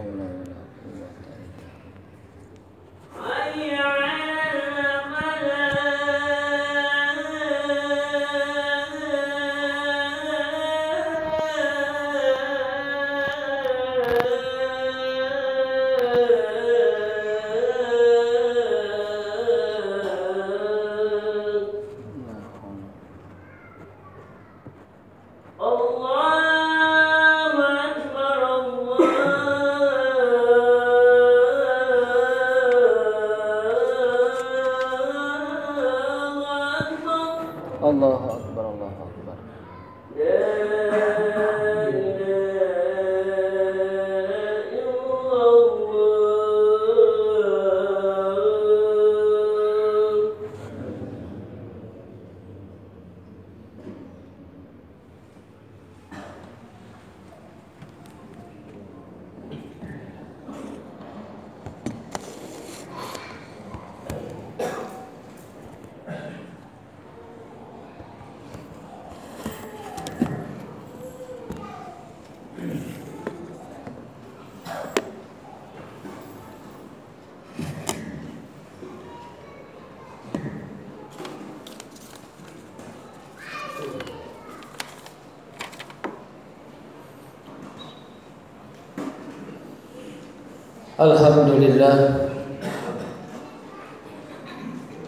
haula wala quwwata illa Allahu akbar, Allahu akbar.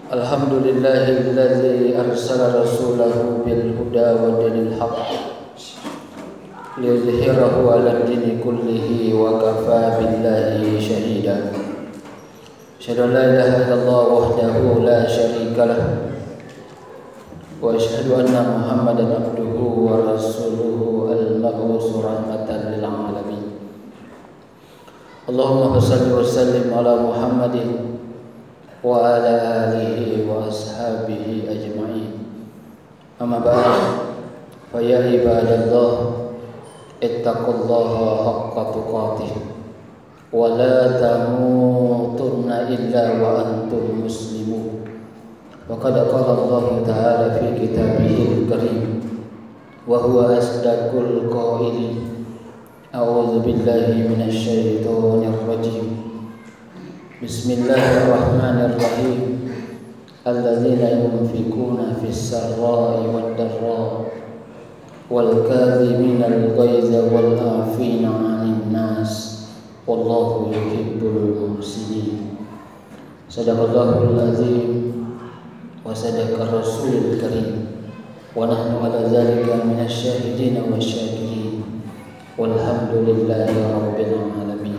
Alhamdulillahilladzi arsala rasulahu bil huda wa dinil haqq liyuzhirahu 'ala ad-dini kullihi wa kafaa billahi shahida. Asyhadu an la ilaha illallah wahdahu la syarika lah wa asyhadu anna Muhammadan abduhu wa rasuluhu al-mab'uts rahmatan lil 'alamin. Allahumma shalli wa sallim ala Muhammadin wa ala alihi wa ashabihi ajma'in. Amma ba'd, fa ya ibadallah ittaqullaha haqqa tuqatih wa la tamutunna illa wa antum muslimun. Wa qad qala Allah ta'ala fi kitabihil karim wa huwa asdaqul qailin. A'udzu billahi minasy syaithanir rajim. Bismillahirrahmanirrahim. Alladzina yunfikuna fis sarra'i wad dharra'i wal kadhiminal ghaiza wal 'afina 'anil nas wallahu yuhibbul muhsinin. Shadaqallahul azim wa sadaqar rasulul karim wa nahnu 'ala dzalika minasy syahidin wasyakirin. Walhamdulillahi rabbil alamin.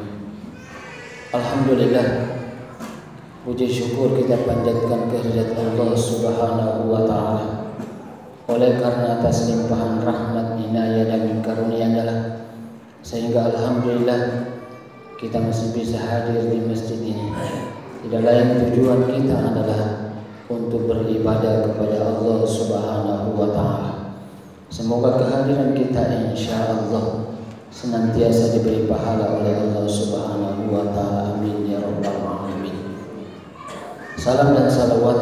Alhamdulillah, puji syukur kita panjatkan kehadirat Allah Subhanahu wa taala. Oleh karena atas limpahan rahmat, inayah dan karunia-Nya sehingga alhamdulillah kita masih bisa hadir di masjid ini. Tidak lain tujuan kita adalah untuk beribadah kepada Allah Subhanahu wa taala. Semoga kehadiran kita insyaallah senantiasa diberi pahala oleh Allah Subhanahu wa taala. Amin ya rabbal alamin. Salam dan salawat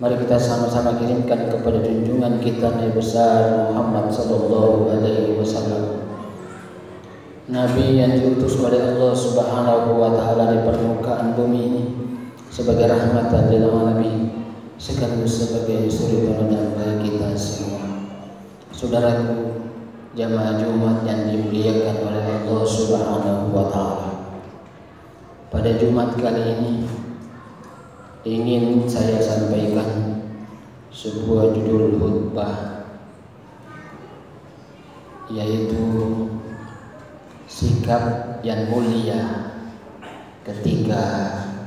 mari kita sama-sama kirimkan kepada junjungan kita Nabi besar Muhammad sallallahu alaihi wasallam, nabi yang diutus oleh Allah Subhanahu wa taala di permukaan bumi ini sebagai rahmatan lil alamin sekaligus sebagai suri tauladan bagi kita semua. Saudaraku jamaah Jumat yang dimuliakan oleh Allah Subhanahu wa taala. Pada Jumat kali ini ingin saya sampaikan sebuah judul khutbah, yaitu sikap yang mulia ketika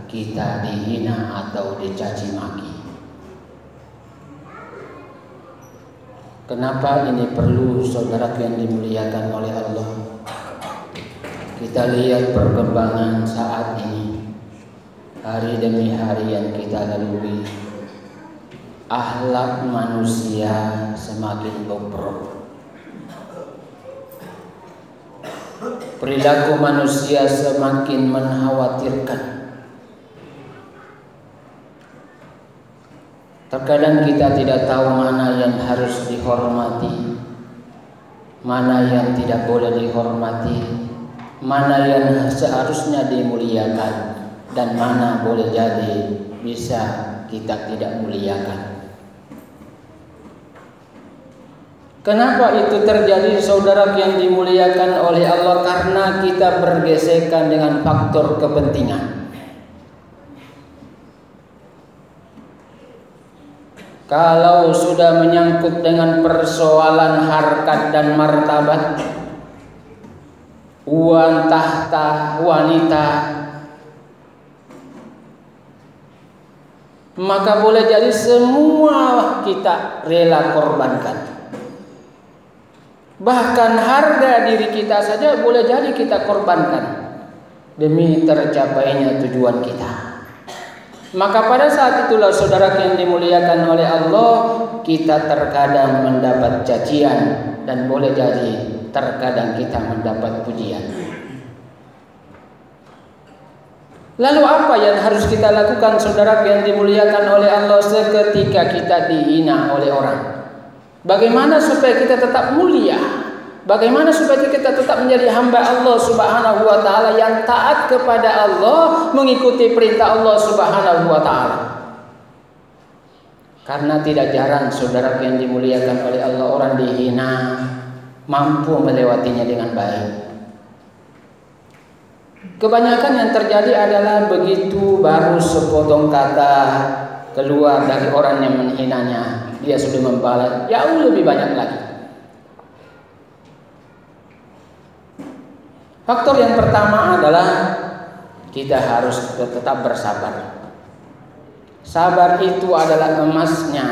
kita dihina atau dicaci maki. Kenapa ini perlu, saudara yang dimuliakan oleh Allah? Kita lihat perkembangan saat ini, hari demi hari yang kita lalui, akhlak manusia semakin bobrok, perilaku manusia semakin mengkhawatirkan. Terkadang kita tidak tahu mana yang harus dihormati, mana yang tidak boleh dihormati, mana yang seharusnya dimuliakan dan mana boleh jadi bisa kita tidak muliakan. Kenapa itu terjadi, saudara yang dimuliakan oleh Allah? Karena kita bergesekan dengan faktor kepentingan. Kalau sudah menyangkut dengan persoalan harkat dan martabat, uang, tahta, wanita, maka boleh jadi semua kita rela korbankan. Bahkan harga diri kita saja boleh jadi kita korbankan demi tercapainya tujuan kita. Maka pada saat itulah saudara yang dimuliakan oleh Allah, kita terkadang mendapat cacian dan boleh jadi terkadang kita mendapat pujian. Lalu apa yang harus kita lakukan, saudara yang dimuliakan oleh Allah, seketika kita dihina oleh orang? Bagaimana supaya kita tetap mulia? Bagaimana supaya kita tetap menjadi hamba Allah Subhanahu wa taala yang taat kepada Allah, mengikuti perintah Allah Subhanahu wa taala? Karena tidak jarang saudara yang dimuliakan oleh Allah, orang dihina mampu melewatinya dengan baik. Kebanyakan yang terjadi adalah begitu baru sepotong kata keluar dari orang yang menghinanya, dia sudah membalas jauh lebih banyak lagi. Faktor yang pertama adalah kita harus tetap bersabar. Sabar itu adalah emasnya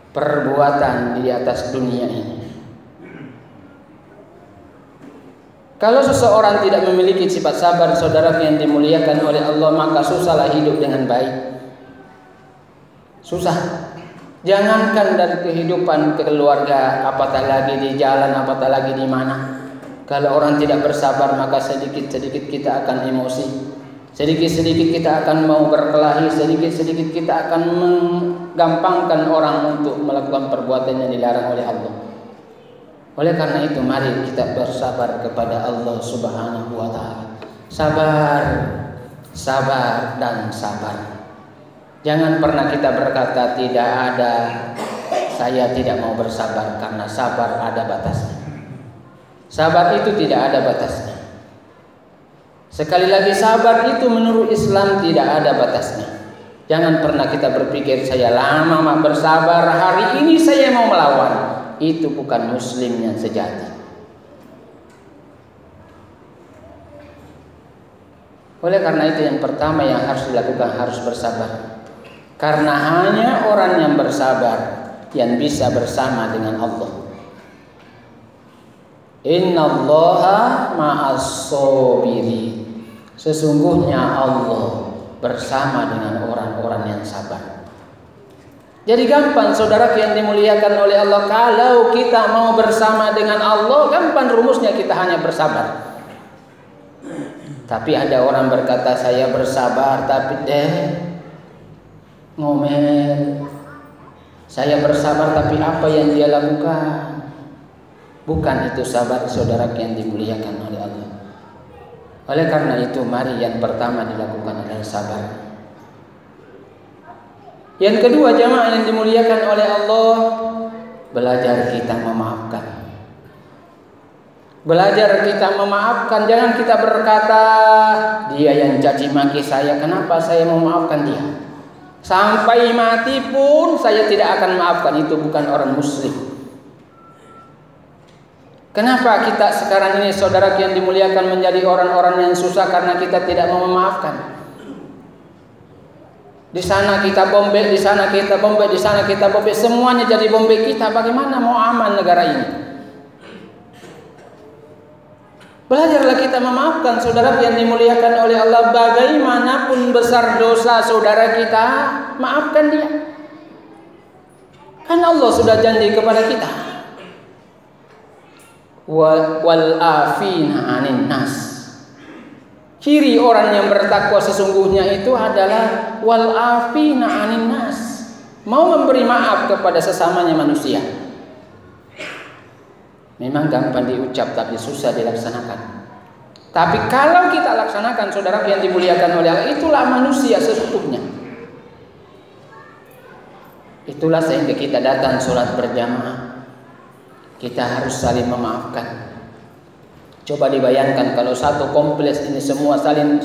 perbuatan di atas dunia ini. Kalau seseorang tidak memiliki sifat sabar, saudara yang dimuliakan oleh Allah, maka susahlah hidup dengan baik. Susah. Jangankan dari kehidupan keluarga, apatah lagi di jalan, apatah lagi di mana. Kalau orang tidak bersabar, maka sedikit-sedikit kita akan emosi. Sedikit-sedikit kita akan mau berkelahi. Sedikit-sedikit kita akan menggampangkan orang untuk melakukan perbuatan yang dilarang oleh Allah. Oleh karena itu, mari kita bersabar kepada Allah Subhanahu wa taala. Sabar, sabar dan sabar. Jangan pernah kita berkata tidak ada, saya tidak mau bersabar, karena sabar ada batasnya. Sabar itu tidak ada batasnya. Sekali lagi, sabar itu menurut Islam tidak ada batasnya. Jangan pernah kita berpikir saya lama bersabar, hari ini saya mau melawan. Itu bukan muslim yang sejati. Oleh karena itu, yang pertama yang harus dilakukan harus bersabar. Karena hanya orang yang bersabar yang bisa bersama dengan Allah. Innallaha ma'as-sabirin. Sesungguhnya Allah bersama dengan orang-orang yang sabar. Jadi gampang saudara yang dimuliakan oleh Allah, kalau kita mau bersama dengan Allah, gampang rumusnya kita hanya bersabar. Tapi ada orang berkata saya bersabar, tapi ngomel. Saya bersabar, tapi apa yang dia lakukan? Bukan itu sabar, saudara yang dimuliakan oleh Allah. Oleh karena itu, mari yang pertama dilakukan adalah sabar. Yang kedua, jamaah yang dimuliakan oleh Allah, belajar kita memaafkan. Belajar kita memaafkan. Jangan kita berkata, dia yang caci maki saya, kenapa saya mau maafkan dia? Sampai mati pun saya tidak akan maafkan. Itu bukan orang muslim. Kenapa kita sekarang ini, saudara yang dimuliakan, menjadi orang-orang yang susah? Karena kita tidak mau memaafkan. Di sana kita bombek, di sana kita bombek, di sana kita bombek, semuanya jadi bombek kita. Bagaimana mau aman negara ini? Belajarlah kita memaafkan, saudara yang dimuliakan oleh Allah. Bagaimanapun besar dosa saudara kita, maafkan dia. Kan Allah sudah janji kepada kita, wal afina anin nas. Ciri orang yang bertakwa sesungguhnya itu adalah wal afina anin nas, mau memberi maaf kepada sesamanya manusia. Memang gampang diucap tapi susah dilaksanakan. Tapi kalau kita laksanakan, saudara yang dimuliakan oleh Allah, itulah manusia sesungguhnya. Itulah sehingga kita datang sholat berjamaah, kita harus saling memaafkan. Coba dibayangkan kalau satu kompleks ini semua saling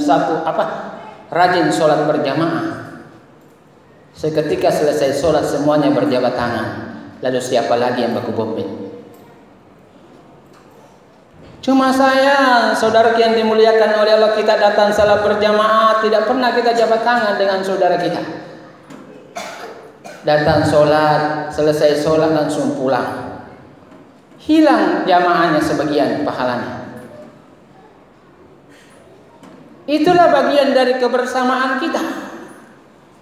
rajin sholat berjamaah. Seketika selesai sholat semuanya berjabat tangan. Lalu siapa lagi yang baku bombing? Cuma saya, saudara yang dimuliakan oleh Allah, kita datang salat berjamaah, tidak pernah kita jabat tangan dengan saudara kita. Datang sholat, selesai sholat langsung pulang. Hilang jamaahnya sebagian pahalanya. Itulah bagian dari kebersamaan kita.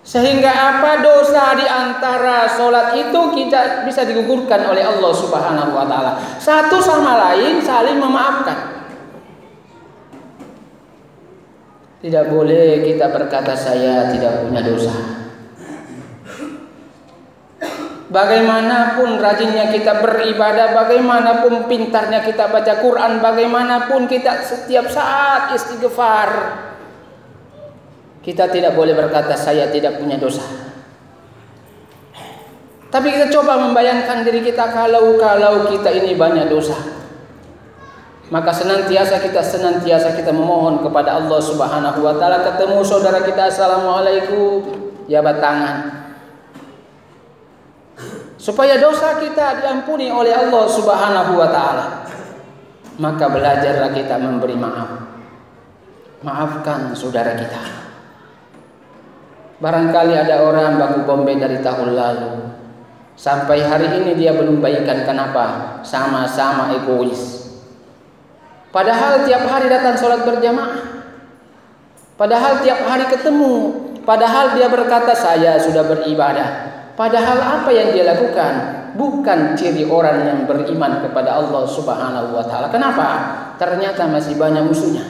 Sehingga apa dosa di antara sholat itu kita bisa digugurkan oleh Allah Subhanahu wa taala. Satu sama lain saling memaafkan. Tidak boleh kita berkata saya tidak punya dosa. Bagaimanapun rajinnya kita beribadah, bagaimanapun pintarnya kita baca Quran, bagaimanapun kita setiap saat istighfar, kita tidak boleh berkata saya tidak punya dosa. Tapi kita coba membayangkan diri kita kalau kita ini banyak dosa. Maka senantiasa kita memohon kepada Allah Subhanahu wa taala. Ketemu saudara kita, assalamualaikum, jabat tangan. Supaya dosa kita diampuni oleh Allah Subhanahu wa taala. Maka belajarlah kita memberi maaf. Maafkan saudara kita. Barangkali ada orang baku bombe dari tahun lalu, sampai hari ini dia belum baikan. Kenapa? Sama-sama egois. Padahal tiap hari datang sholat berjamaah, padahal tiap hari ketemu, padahal dia berkata saya sudah beribadah. Padahal apa yang dia lakukan bukan ciri orang yang beriman kepada Allah Subhanahu wa taala. Kenapa? Ternyata masih banyak musuhnya.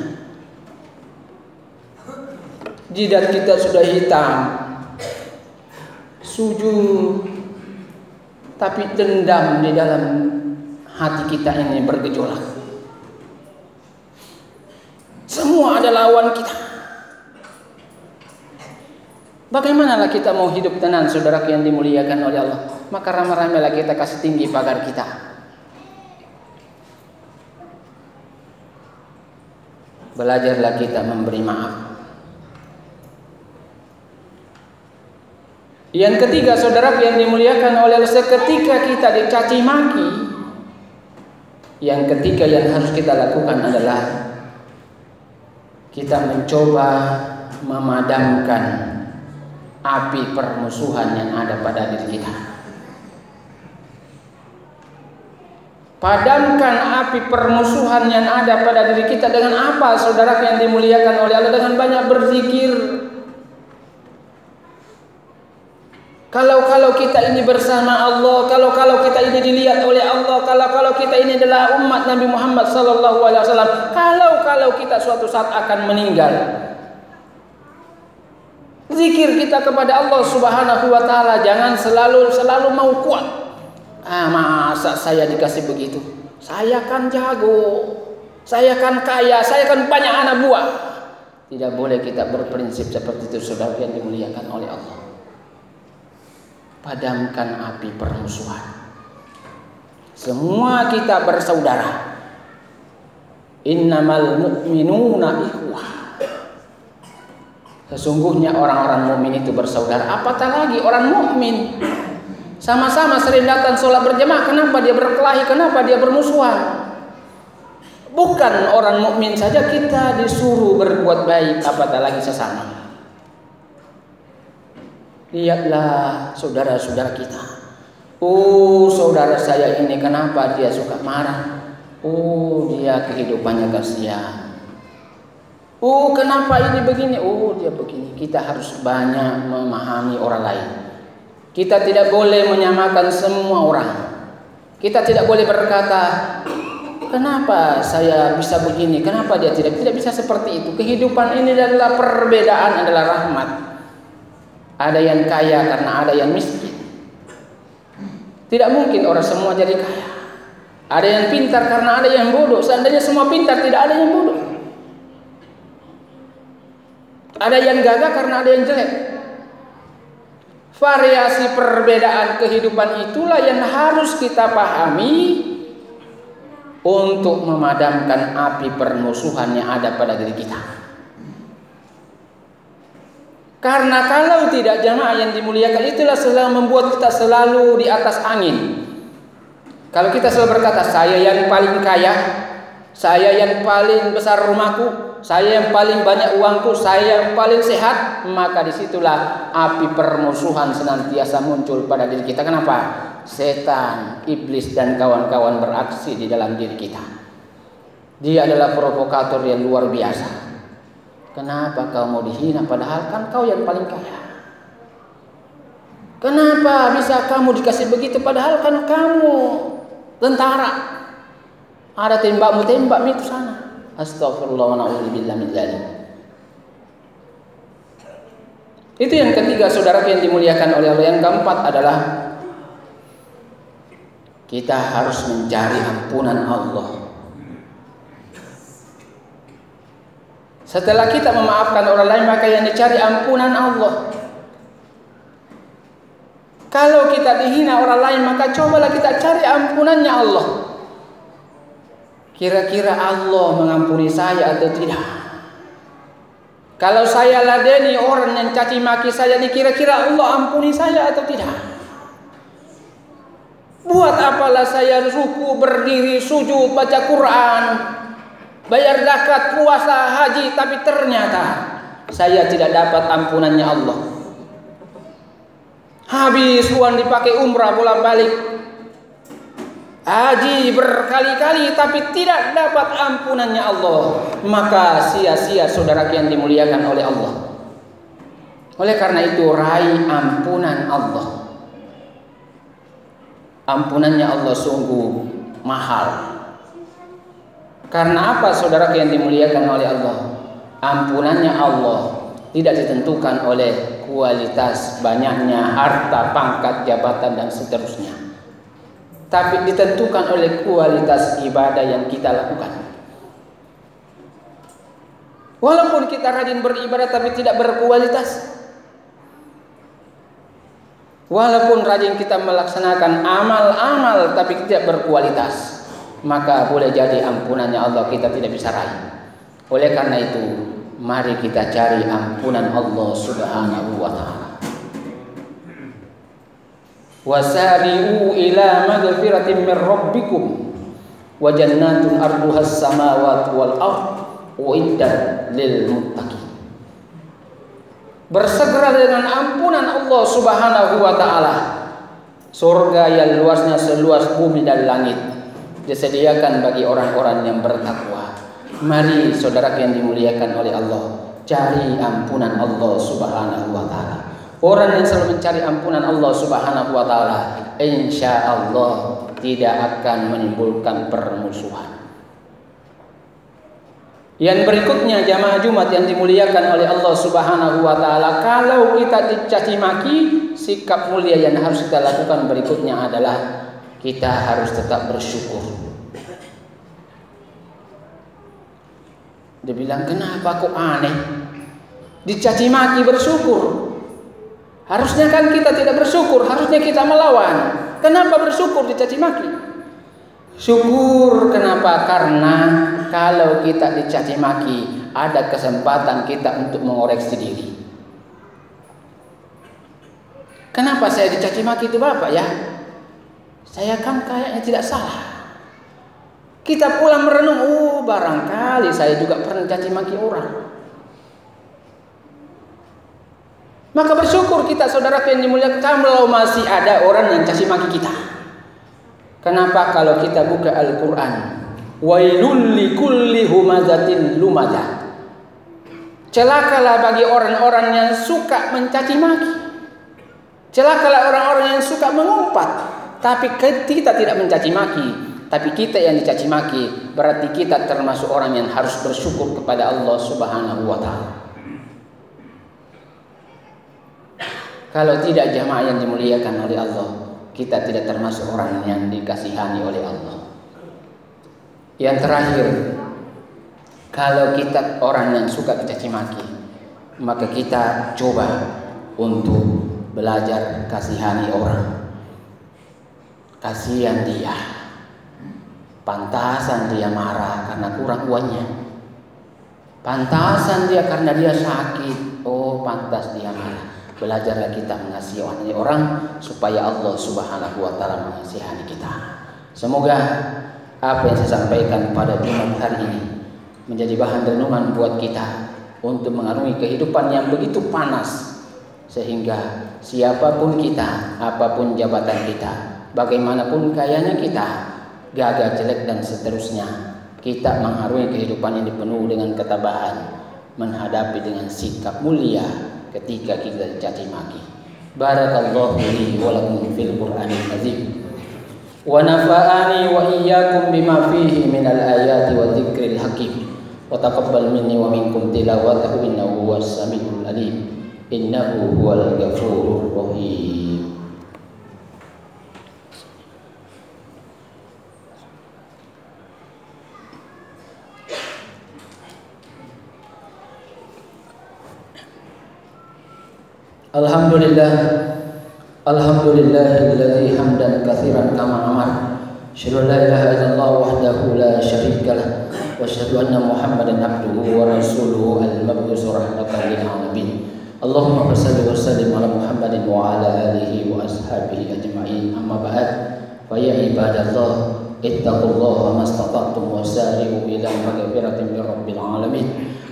Jidat kita sudah hitam, sujud, tapi dendam di dalam hati kita ini bergejolak. Semua ada lawan kita. Bagaimanalah kita mau hidup tenang, saudara yang dimuliakan oleh Allah? Maka ramai-ramailah kita kasih tinggi pagar kita. Belajarlah kita memberi maaf. Yang ketiga, saudara yang dimuliakan oleh Allah, seketika kita dicaci maki, yang ketiga yang harus kita lakukan adalah kita mencoba memadamkan api permusuhan yang ada pada diri kita. Padamkan api permusuhan yang ada pada diri kita dengan apa, saudara yang dimuliakan oleh Allah? Dengan banyak berzikir. Kalau kita ini bersama Allah, kalau kita ini dilihat oleh Allah, kalau kita ini adalah umat Nabi Muhammad sallallahu alaihi wasallam, kalau kita suatu saat akan meninggal, zikir kita kepada Allah Subhanahu wa taala jangan selalu mau kuat. Masa saya dikasih begitu? Saya kan jago, saya kan kaya, saya kan banyak anak buah. Tidak boleh kita berprinsip seperti itu, saudara yang dimuliakan oleh Allah. Padamkan api permusuhan. Semua kita bersaudara. Innamal mu'minuna ikhwah. Sesungguhnya orang-orang mukmin itu bersaudara. Apatah lagi orang mukmin sama-sama sering datang sholat berjamaah. Kenapa dia berkelahi? Kenapa dia bermusuhan? Bukan orang mukmin saja kita disuruh berbuat baik, apatah lagi sesama. Lihatlah saudara-saudara kita. Saudara saya ini kenapa dia suka marah? Dia kehidupannya kasihan. Kenapa ini begini? Dia begini. Kita harus banyak memahami orang lain. Kita tidak boleh menyamakan semua orang. Kita tidak boleh berkata, kenapa saya bisa begini? Kenapa dia tidak bisa seperti itu? Kehidupan ini adalah perbedaan, adalah rahmat. Ada yang kaya karena ada yang miskin. Tidak mungkin orang semua jadi kaya. Ada yang pintar karena ada yang bodoh. Seandainya semua pintar, tidak ada yang bodoh. Ada yang gagah karena ada yang jelek. Variasi perbedaan kehidupan itulah yang harus kita pahami untuk memadamkan api permusuhan yang ada pada diri kita. Karena kalau tidak, jamaah yang dimuliakan, itulah selalu membuat kita selalu di atas angin. Kalau kita selalu berkata, saya yang paling kaya, saya yang paling besar rumahku, saya yang paling banyak uangku, saya yang paling sehat, maka disitulah api permusuhan senantiasa muncul pada diri kita. Kenapa? Setan, iblis dan kawan-kawan beraksi di dalam diri kita. Dia adalah provokator yang luar biasa. Kenapa kau mau dihina padahal kan kau yang paling kaya? Kenapa bisa kamu dikasih begitu padahal kan kamu tentara? Ada tembakmu itu sana. Astagfirullah wa na'udzubillah min dzalik. Itu yang ketiga, saudara yang dimuliakan oleh Allah. Yang keempat adalah kita harus mencari ampunan Allah. Setelah kita memaafkan orang lain, maka yang dicari ampunan Allah. Kalau kita dihina orang lain, maka cobalah kita cari ampunannya Allah. Kira-kira Allah mengampuni saya atau tidak? Kalau saya ladeni orang yang caci maki saya ini, kira-kira Allah ampuni saya atau tidak? Buat apalah saya ruku, berdiri, sujud, baca Quran, bayar zakat, puasa, haji, tapi ternyata saya tidak dapat ampunannya Allah. Habis uang dipakai umrah bolak-balik, haji berkali-kali, tapi tidak dapat ampunannya Allah. Maka sia-sia saudara yang dimuliakan oleh Allah. Oleh karena itu, raih ampunan Allah. Ampunannya Allah sungguh mahal. Karena apa saudara yang dimuliakan oleh Allah? Ampunannya Allah tidak ditentukan oleh kualitas banyaknya harta, pangkat, jabatan dan seterusnya, tapi ditentukan oleh kualitas ibadah yang kita lakukan. Walaupun kita rajin beribadah tapi tidak berkualitas, walaupun rajin kita melaksanakan amal-amal tapi tidak berkualitas, maka boleh jadi ampunannya Allah kita tidak bisa raih. Oleh karena itu, mari kita cari ampunan Allah Subhanahu wa ta'ala. Wasari'u ila maghfiratin min rabbikum wa jannatun arduha as-samawati wal ardh uiddat lil muttaqin. Bersegera dengan ampunan Allah Subhanahu wa ta'ala. Surga yang luasnya seluas bumi dan langit disediakan bagi orang-orang yang bertakwa. Mari saudara yang dimuliakan oleh Allah, cari ampunan Allah Subhanahu wa ta'ala. Orang yang selalu mencari ampunan Allah Subhanahu wa ta'ala, insya Allah tidak akan menimbulkan permusuhan. Yang berikutnya, jamaah Jumat yang dimuliakan oleh Allah Subhanahu wa ta'ala, kalau kita dicaci maki, sikap mulia yang harus kita lakukan berikutnya adalah kita harus tetap bersyukur. Dia bilang, kenapa kok aneh? Dicaci maki bersyukur. Harusnya kan kita tidak bersyukur, harusnya kita melawan. Kenapa bersyukur dicaci maki? Syukur kenapa? Karena kalau kita dicaci maki, ada kesempatan kita untuk mengoreksi diri. Kenapa saya dicaci maki itu Bapak ya? Saya kan kayaknya tidak salah. Kita pulang merenung, oh barangkali saya juga pernah caci maki orang. Maka bersyukur kita saudara yang dimuliakan, kalau masih ada orang yang caci maki kita. Kenapa? Kalau kita buka Al-Quran, wailul likulli humazatin lumazah, celakalah bagi orang-orang yang suka mencaci maki, celakalah orang-orang yang suka mengumpat. Tapi kita tidak mencaci maki, tapi kita yang dicaci maki, berarti kita termasuk orang yang harus bersyukur kepada Allah Subhanahu wa ta'ala. Kalau tidak, jamaah yang dimuliakan oleh Allah, kita tidak termasuk orang yang dikasihani oleh Allah. Yang terakhir, kalau kita orang yang suka dicaci maki, maka kita coba untuk belajar kasihani orang. Kasihan dia, pantasan dia marah karena kurang uangnya, pantasan dia karena dia sakit, oh pantas dia marah. Belajarlah kita mengasihi orang supaya Allah Subhanahu wa Ta'ala mengasihani kita. Semoga apa yang saya sampaikan pada Jumat hari ini menjadi bahan renungan buat kita untuk mengarungi kehidupan yang begitu panas, sehingga siapapun kita, apapun jabatan kita, bagaimanapun kayanya kita, gagah, jelek dan seterusnya, kita mengarungi kehidupan ini penuh dengan ketabahan, menghadapi dengan sikap mulia ketika kita dicaci maki. Barakallahu li wa lakum fil Qur'anil azim. Wa nafa'ani wa iyyakum bima fihi minal ayati wa dzikril hakim. Wa taqabbal minni wa minkum tilawatahu innahu huwas samiul alim. Innahu huwal ghafurur rahim. Alhamdulillahilladzi hamdan katsiran kama amar. Asyhadu an la ilaha illallah wahdahu la syarika lah wa asyhadu anna Muhammadan abduhu wa rasuluhu al-mab'uts rahmatan lil alamin. Allahumma shalli wa sallim ala Muhammadin wa ala alihi wa ashabihi ajma'in. Amma ba'd. Fa ya ibadallah, ittaqullaha mastata'tum wa sari'u ila maghfiratin min rabbil alamin.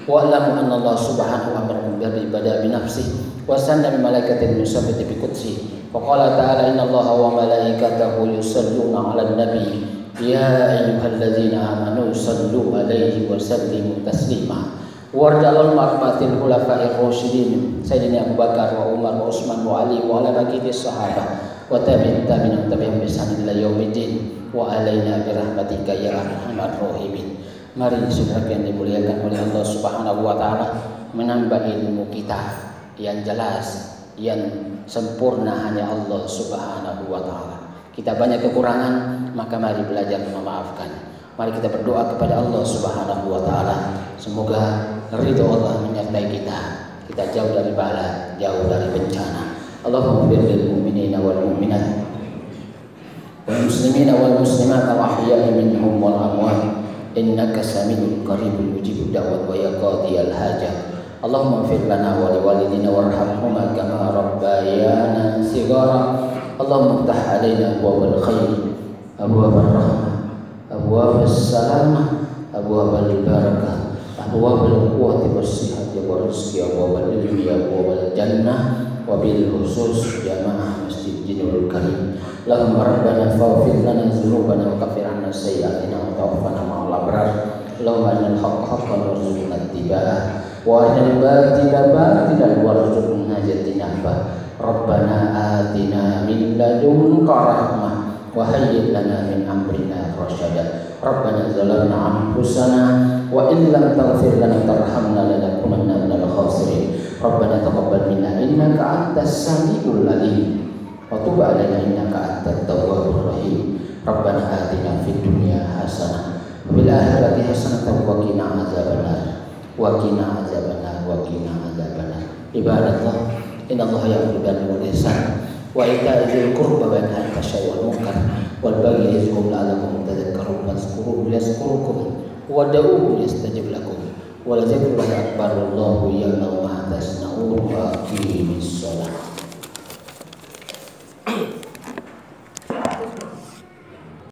Wa alamu anna Allah subhanahu wa ta'ala beribadah bi nafsihi wa sanna bi malaikatil musabbit bi qudsi. Fa qala ta'ala inna Allaha wa malaikatahu yusalluna 'alan nabi ya ayyuhalladzina amanu sallu 'alaihi wa sallimu taslima. Warjalul marmatil khulafa'ir rasyidin Sayyidina Abu Bakar wa Umar wa Utsman wa Ali wa ala baqiyati sahabah wa tabi'in tabi'in tabi'in bi ihsan ila yaumiddin wa alaina bi rahmatika ya arhamar rahimin. Mari saudara yang dimuliakan oleh Allah Subhanahu wa Ta'ala, menambah ilmu kita yang jelas, yang sempurna hanya Allah Subhanahu wa Ta'ala. Kita banyak kekurangan, maka mari belajar memaafkan. Mari kita berdoa kepada Allah Subhanahu wa Ta'ala, semoga ridho Allah menyertai kita. Kita jauh dari bala, jauh dari bencana. Allahumma ighfir lil mu'minina wal mu'minat wal muslimina wal muslimat al ahya'i minhum wal amwat innaka samiul qaribul mujibud da'wat wa ya qadiyal hajat. Allahumma ighfir lana wa liwalidina warhamhuma kama rabbayana shighara. Allahumma iftah 'alaina abwaabal khair, abwaabal rahmah, abwaabas salamah, abwaabal barakah, abwaabal quwwati was sihhati wa rizqi, abwaabal ilmi, abwaabal jannah, wa bil khusus jamaah Masjid Jinul Karim. Allahumma rabbana faghfir lana dzunubana wa kaffir 'anna sayyi'atina wa tawaffana ma'al abrar. Allahumma arinal haqqa haqqan warzuqna ittiba'ah wa arinal batila batilan warzuqna ijtinabah. Rabbana atina min ladunka rahmah wa hayyi' lana min amrina rasyada. Rabbana zalamna anfusana wa in lam taghfir lana tarhamna lanakunanna minal khasirin. Rabbana taqabbal minna innaka antas samiul alim wa tub 'alaina innaka antat tawwabur rahim. Rabbana atina fid dunya hasanah wa fil akhirati hasanah wa qina adzabannar wa qina adzabannar wa qina adzabannar. Ibadallah, innallaha ya'muru bil 'adli wal ihsan wa ita'i dzil qurba wa yanha 'anil fahsya'i wal munkar wal baghi ya'izukum la'allakum tadhakkarun. Fadhkuruhu yazkurkum wad'uuhu yastajib lakum wa la dzikrullahi akbar wallahu ya'lamu ma tasna'un wa aqimis shalah.